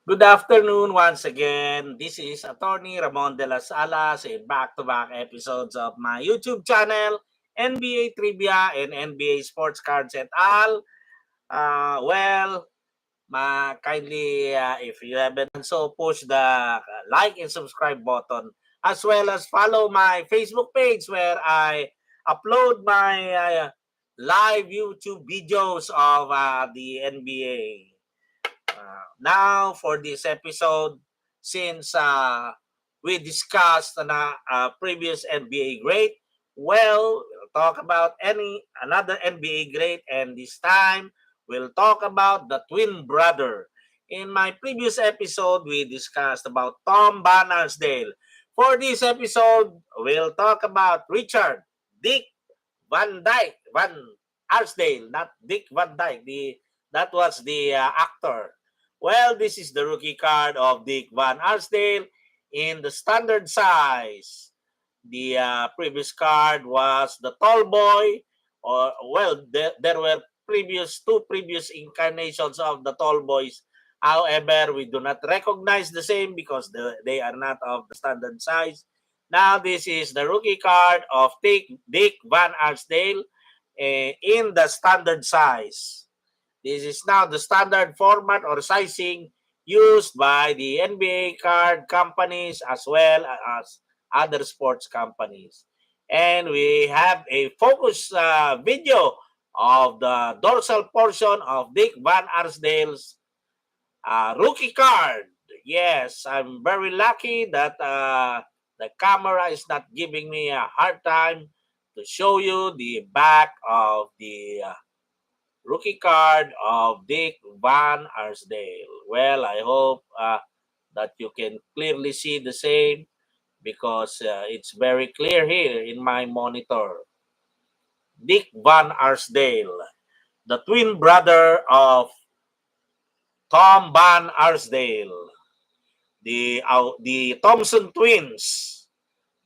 Good afternoon once again. This is Attorney Ramon de las Alas in back-to-back episodes of my YouTube channel, NBA Trivia and NBA Sports Cards et al. Kindly, if you haven't done so, push the like and subscribe button, as well as follow my Facebook page where I upload my live YouTube videos of the NBA. Now, for this episode, since we discussed previous NBA great, we'll talk about another NBA great, and this time we'll talk about the twin brother. In my previous episode, we discussed about Tom Van Arsdale. For this episode, we'll talk about Richard Dick Van Dyke, Van Arsdale, not Dick Van Dyke. That was the actor. Well, this is the rookie card of Dick Van Arsdale in the standard size. The previous card was the tall boy, there were two previous incarnations of the tall boys. However, we do not recognize the same because they are not of the standard size. Now, this is the rookie card of Dick Van Arsdale in the standard size. This is now the standard format or sizing used by the NBA card companies as well as other sports companies. And we have a focus video of the dorsal portion of Dick Van Arsdale's rookie card. Yes, I'm very lucky that the camera is not giving me a hard time to show you the back of the rookie card of Dick Van Arsdale. Well, I hope that you can clearly see the same because it's very clear here in my monitor. Dick Van Arsdale, the twin brother of Tom Van Arsdale, the Thompson twins,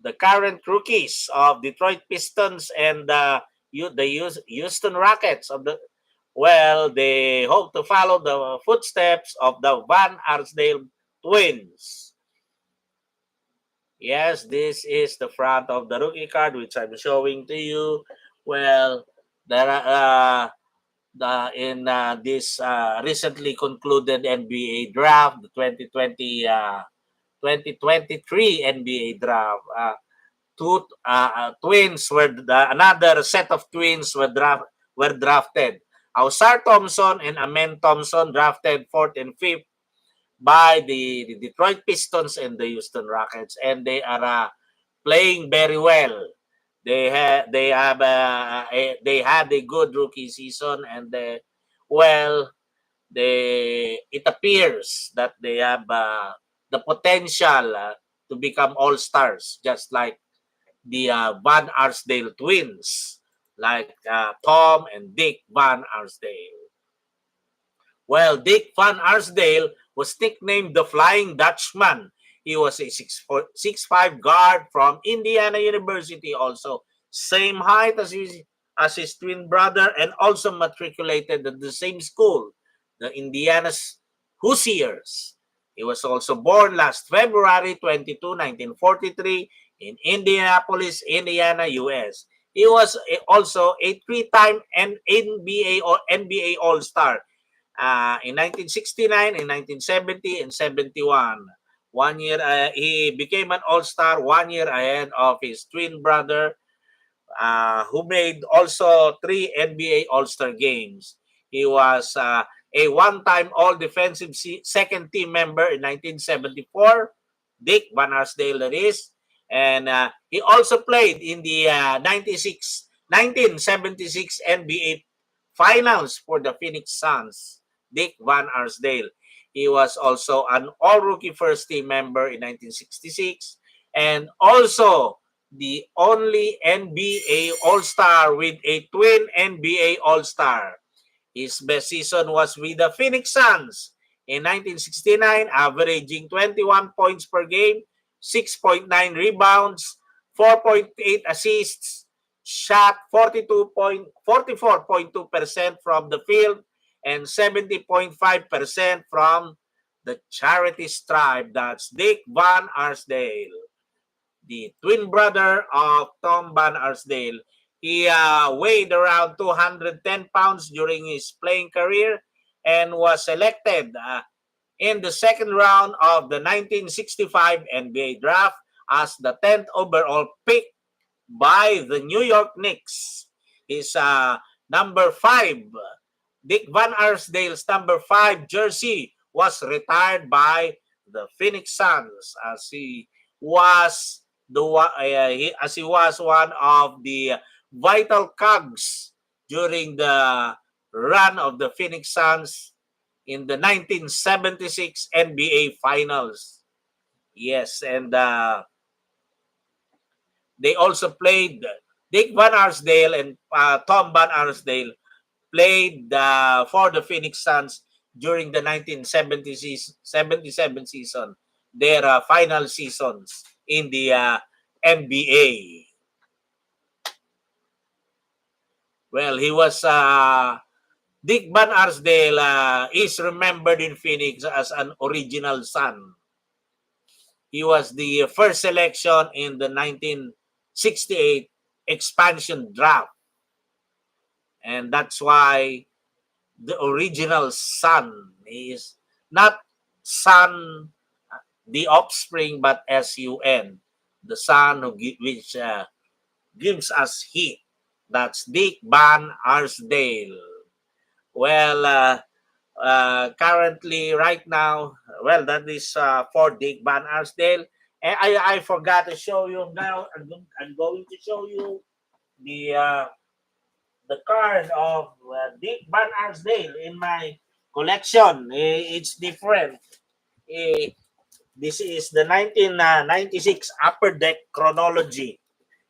the current rookies of Detroit Pistons and the Houston Rockets of the they hope to follow the footsteps of the Van Arsdale twins. Yes, this is the front of the rookie card which I'm showing to you. Well, there are in this recently concluded NBA draft, the 2023 NBA draft. Twins another set of twins were drafted. Ausar Thompson and Amen Thompson drafted 4th and 5th by the Detroit Pistons and the Houston Rockets, and they are playing very well. They had a good rookie season, and it appears that they have the potential to become all stars, just like the Van Arsdale twins, like Tom and Dick Van Arsdale. Well, Dick Van Arsdale was nicknamed the Flying Dutchman. He was a 6'5" guard from Indiana University, also same height as his twin brother, and also matriculated at the same school, the Indiana's Hoosiers. He was also born last February 22, 1943, in Indianapolis, Indiana, U.S. He was also a three-time NBA All-Star in 1969, in 1970, and 71. He became an All-Star 1 year ahead of his twin brother, who made also 3 NBA All-Star games. He was a one-time All-Defensive second team member in 1974, Dick Van Arsdale that is, and he also played in the 1976 NBA Finals for the Phoenix Suns, Dick Van Arsdale. He was also an All-Rookie First Team member in 1966 and also the only NBA All-Star with a twin NBA All-Star. His best season was with the Phoenix Suns in 1969, averaging 21 points per game, 6.9 rebounds, 4.8 assists, shot 44.2% from the field, and 70.5% from the charity stripe. That's Dick Van Arsdale, the twin brother of Tom Van Arsdale. He weighed around 210 pounds during his playing career and was selected in the second round of the 1965 NBA draft as the 10th overall pick by the New York Knicks. His number 5, Dick Van Arsdale's number 5 jersey was retired by the Phoenix Suns as was as he was one of the vital cogs during the run of the Phoenix Suns in the 1976 NBA Finals. Yes, and they also played Dick Van Arsdale and Tom Van Arsdale played for the Phoenix Suns during the 1977 season, their final seasons in the NBA. Well, he was Dick Van Arsdale is remembered in Phoenix as an original son. He was the first selection in the 1968 expansion draft. And that's why the original son is not son, the offspring, but sun, the son who which gives us heat. That's Dick Van Arsdale. Well, currently, right now, well, that is for Dick Van Arsdale. And I forgot to show you now. I'm going to show you the card of Dick Van Arsdale in my collection. It's different. Eh, this is the 1996 Upper Deck Chronology.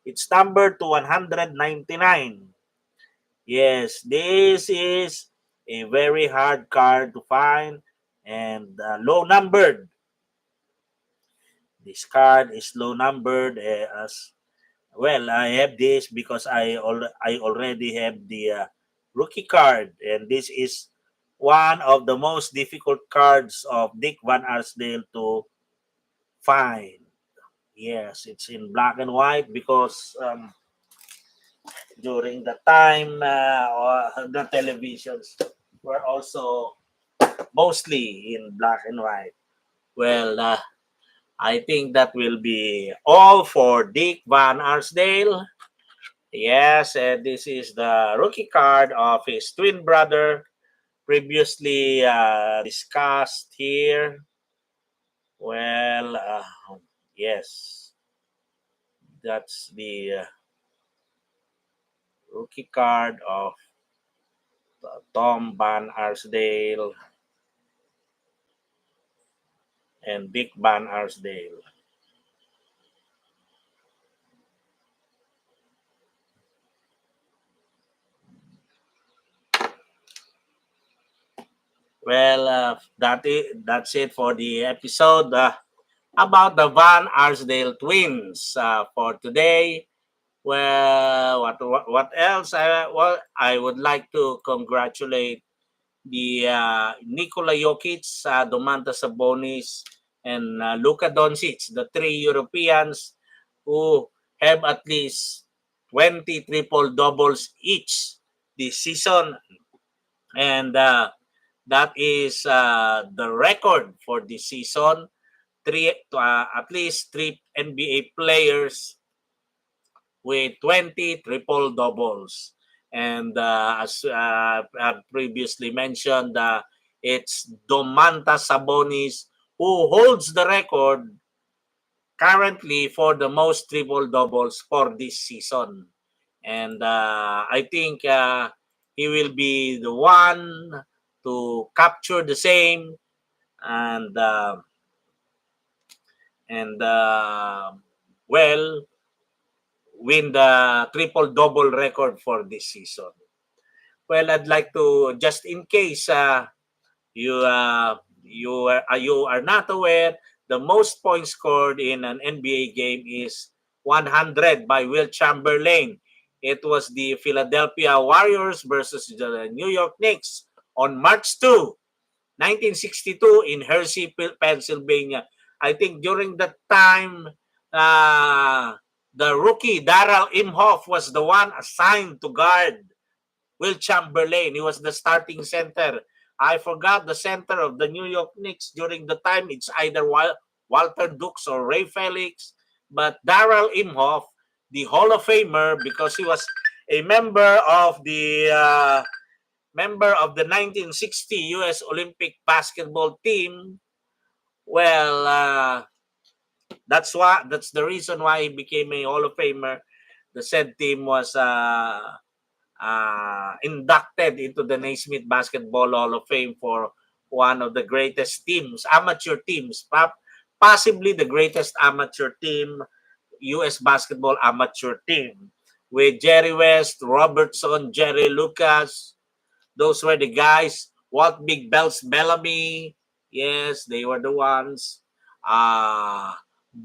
It's numbered to 199. Yes, this is a very hard card to find and low numbered. This card is low numbered as well. I have this because I already have the rookie card, and this is one of the most difficult cards of Dick Van Arsdale to find. Yes, it's in black and white because during the time the televisions were also mostly in black and white. Well, I think that will be all for Dick Van Arsdale. Yes, and this is the rookie card of his twin brother, previously discussed here. Well, yes, that's the rookie card of Tom Van Arsdale and Dick Van Arsdale. Well, that's it for the episode about the Van Arsdale twins for today. Well, what else? Well, I would like to congratulate the Nikola Jokic, Domantas Sabonis, and Luka Doncic, the three Europeans who have at least 20 triple doubles each this season, and that is the record for this season. At least three NBA players with 20 triple doubles. And as I've previously mentioned, it's Domantas Sabonis who holds the record currently for the most triple doubles for this season. And I think he will be the one to capture the same and and uh, well win the triple double record for this season. Well, I'd like to, just in case you are not aware, the most points scored in an NBA game is 100 by Will Chamberlain. It was the Philadelphia Warriors versus the New York Knicks on March 2, 1962 in Hershey, Pennsylvania. I think during that time, uh, the rookie Darrell Imhoff was the one assigned to guard Will Chamberlain. He was the starting center. I forgot the center of the New York Knicks during the time. It's either Walter Dukes or Ray Felix. But Darrell Imhoff, the Hall of Famer, because he was a member of the 1960 U.S. Olympic basketball team. Well, that's the reason why he became a Hall of Famer. The said team was inducted into the Naismith Basketball Hall of Fame for one of the greatest teams, amateur teams, possibly the greatest amateur team, U.S. basketball amateur team, with Jerry West, Robertson, Jerry Lucas. Those were the guys. Walt Big Bells Bellamy. Yes, they were the ones. Uh,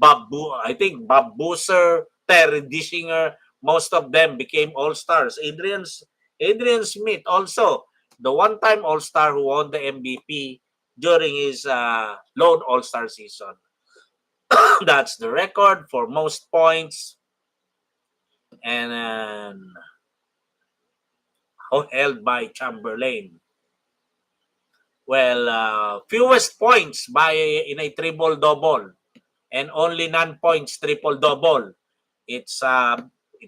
I think Bob Boozer, Terry Dishinger, most of them became all-stars. Adrian Smith also, the one-time all-star who won the MVP during his lone all-star season. That's the record for most points and held by Chamberlain. Well, fewest points by in a triple-double and only 9 points triple-double. It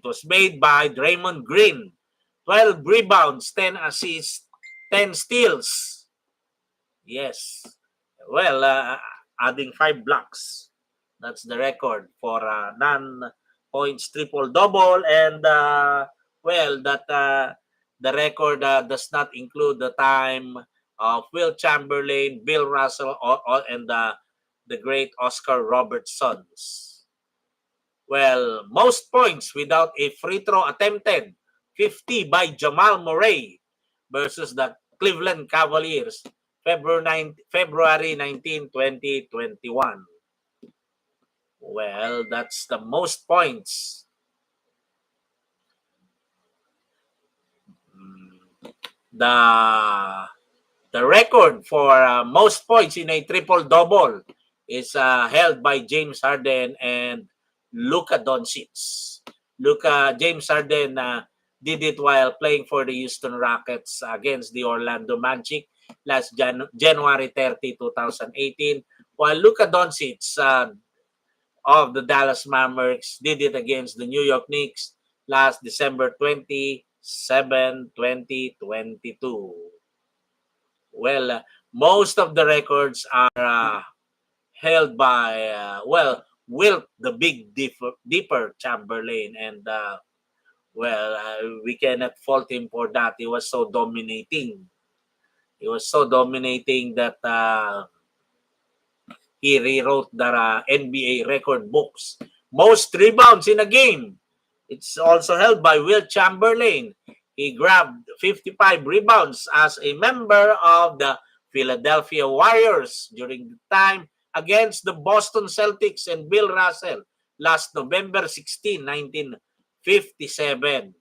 was made by Draymond Green. 12 rebounds, 10 assists, 10 steals. Yes. Well, adding 5 blocks. That's the record for non-points triple-double. And, the record does not include the time of Will Chamberlain, Bill Russell, and the great Oscar Robertsons. Well, most points without a free throw attempted, 50 by Jamal Murray versus the Cleveland Cavaliers, February 19, 2021. Well, that's the most points. The record for most points in a triple-double is held by James Harden and Luka Doncic. James Harden did it while playing for the Houston Rockets against the Orlando Magic last January 30, 2018, while Luka Doncic of the Dallas Mavericks did it against the New York Knicks last December 27, 2022. Well, most of the records are held by, Wilt, the Big Dipper Chamberlain. And, we cannot fault him for that. He was so dominating. He was so dominating that he rewrote the NBA record books. Most rebounds in a game. It's also held by Will Chamberlain. He grabbed 55 rebounds as a member of the Philadelphia Warriors during the time against the Boston Celtics and Bill Russell last November 16, 1957.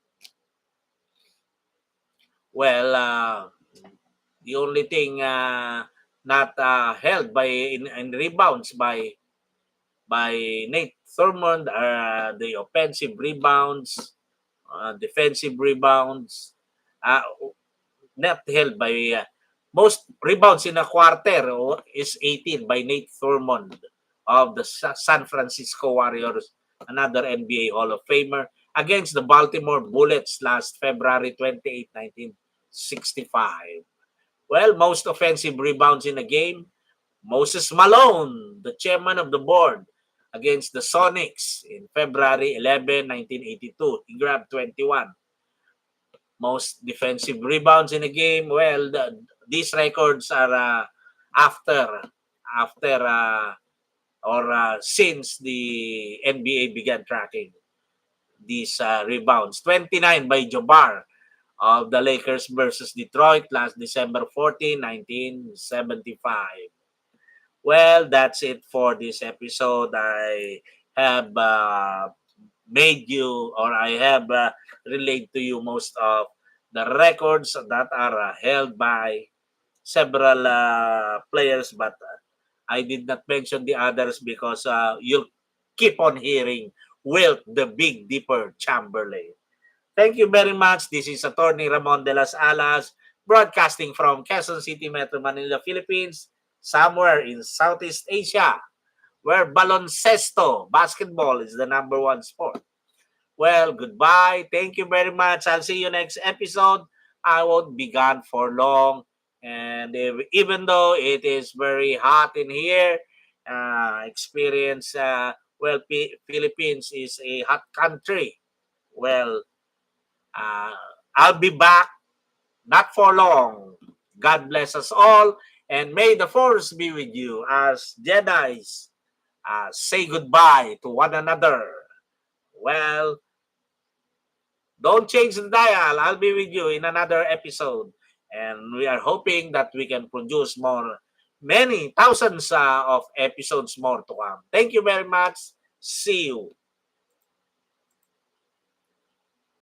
Well, the only thing not held by in rebounds by Nate Thurmond are the offensive rebounds, defensive rebounds, not held by most rebounds in a quarter is 18 by Nate Thurmond of the San Francisco Warriors, another NBA Hall of Famer, against the Baltimore Bullets last February 28, 1965. Well, most offensive rebounds in a game, Moses Malone, the chairman of the board, against the Sonics in February 11, 1982. He grabbed 21. Most defensive rebounds in a game, well, these records are after since the NBA began tracking these rebounds. 29 by Jabbar of the Lakers versus Detroit last December 14, 1975. Well, that's it for this episode. I have relayed to you most of the records that are held by several players, but I did not mention the others because you'll keep on hearing Wilt the Big Dipper Chamberlain. Thank you very much. This is Attorney Ramon de las Alas, broadcasting from Quezon City, Metro Manila, Philippines, somewhere in Southeast Asia, where baloncesto, basketball, is the number one sport. Well, goodbye. Thank you very much. I'll see you next episode. I won't be gone for long. And even though it is very hot in here, Philippines is a hot country. Well, uh, I'll be back, not for long. God bless us all, and may the force be with you as Jedi's say goodbye to one another. Well, don't change the dial. I'll be with you in another episode. And we are hoping that we can produce many thousands of episodes more to come. Thank you very much. See you.